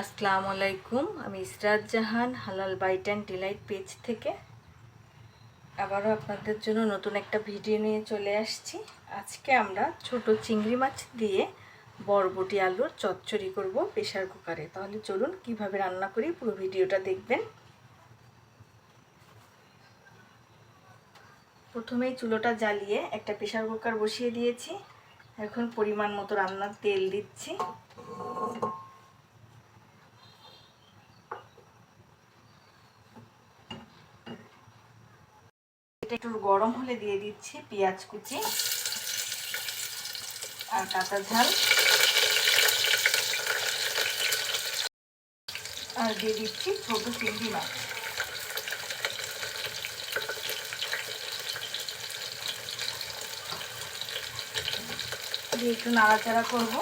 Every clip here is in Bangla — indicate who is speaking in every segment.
Speaker 1: আসসালামু আলাইকুম, আমি ইসরাত জাহান হালাল বাইট অ্যান্ড ডিলাইট পেজ থেকে আবারও আপনাদের জন্য নতুন একটা ভিডিও নিয়ে চলে আসছি। আজকে আমরা ছোট চিংড়ি মাছ দিয়ে বরবটি আলুর চচ্চড়ি করব প্রেসার কুকারে। তাহলে চলুন কিভাবে রান্না করি পুরো ভিডিওটা দেখবেন। প্রথমেই চুলোটা জ্বালিয়ে একটা প্রেসার কুকার বসিয়ে দিয়েছি। এখন পরিমাণ মতো রান্নার তেল দিচ্ছি। এটা একটু গরম হলে দিয়ে দিচ্ছি পেঁয়াজ কুচি আর কাঁচা ঝাল, আর দিয়ে দিচ্ছি ছোট চিংড়ি মাছ। দিয়ে একটু নাড়াচাড়া করব।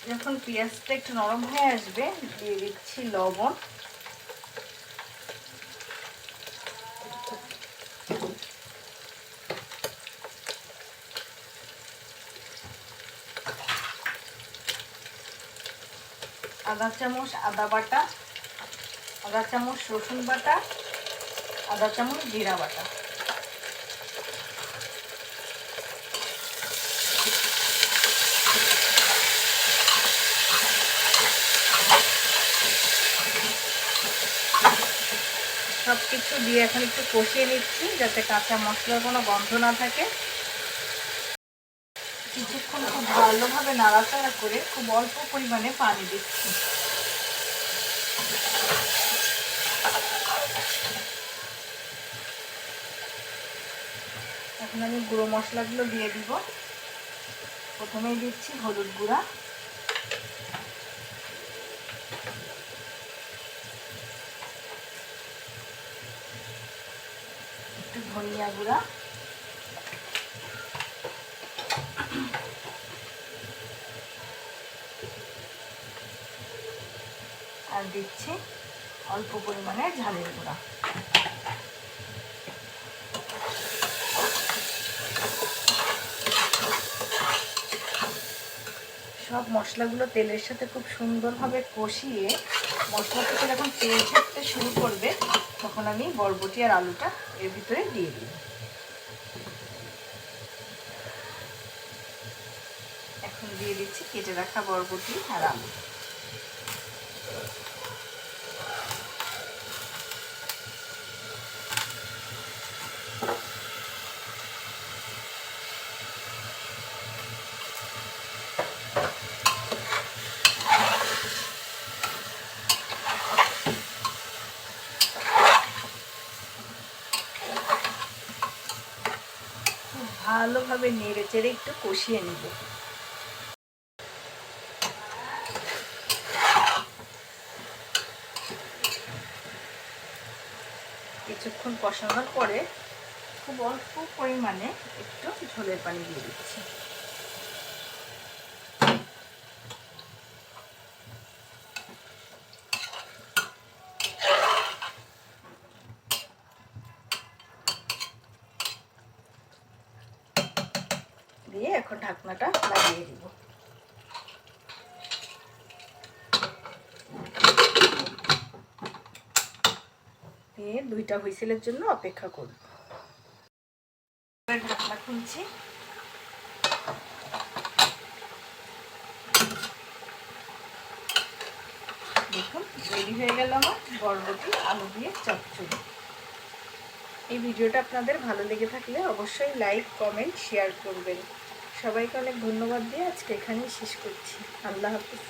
Speaker 1: যখন পেঁয়াজটা একটু নরম হয়ে আসবে দিয়ে দিচ্ছি লবণ, আধা চামচ আদা বাটা, আধা চামচ রসুন বাটা, আধা চামচ জিরা বাটা। সব কিছু দিয়ে এখন একটু কষিয়ে নিচ্ছি যাতে কাঁচা মশলার কোনো গন্ধ না থাকে। কিছুক্ষণ খুব ভালোভাবে নাড়াচাড়া করে খুব অল্প পরিমাণে পানি দিচ্ছি। এখন আমি গুঁড়ো মশলাগুলো দিয়ে দিব। প্রথমেই দিচ্ছি হলুদ গুঁড়া, একটু ধনিয়া গুঁড়া, আর দিচ্ছি অল্প পরিমাণে ঝালের গুঁড়া। সব মশলাগুলো তেলের সাথে খুব সুন্দরভাবে কষিয়ে মশলা থেকে যখন তেল ছাড়তে শুরু করবে তখন আমি বরবটি আর আলুটা এর ভিতরে দিয়ে দিই। এখন দিয়ে দিচ্ছি কেটে রাখা বরবটি আর আলু। ভালোভাবে নেড়ে চেড়ে একটু কষিয়ে নিব। কিছুক্ষণ কষানোর পরে খুব অল্প পরিমাণে একটু ঝোলের পানি দিয়ে দিচ্ছি। দিয়ে এখন ঢাকনাটা লাগিয়ে দিব। দিয়ে 2টা হুইসেলের জন্য অপেক্ষা করব। ঢাকনা খুলছি। দেখুন রেডি হয়ে গেল আমার বরবটি আলু দিয়ে চচ্চড়ি। এই ভিডিওটা আপনাদের ভালো লেগে থাকলে অবশ্যই লাইক, কমেন্ট, শেয়ার করবেন। সবাইকে অনেক ধন্যবাদ দিয়ে আজকে এখানেই শেষ করছি। আল্লাহ হাফেজ।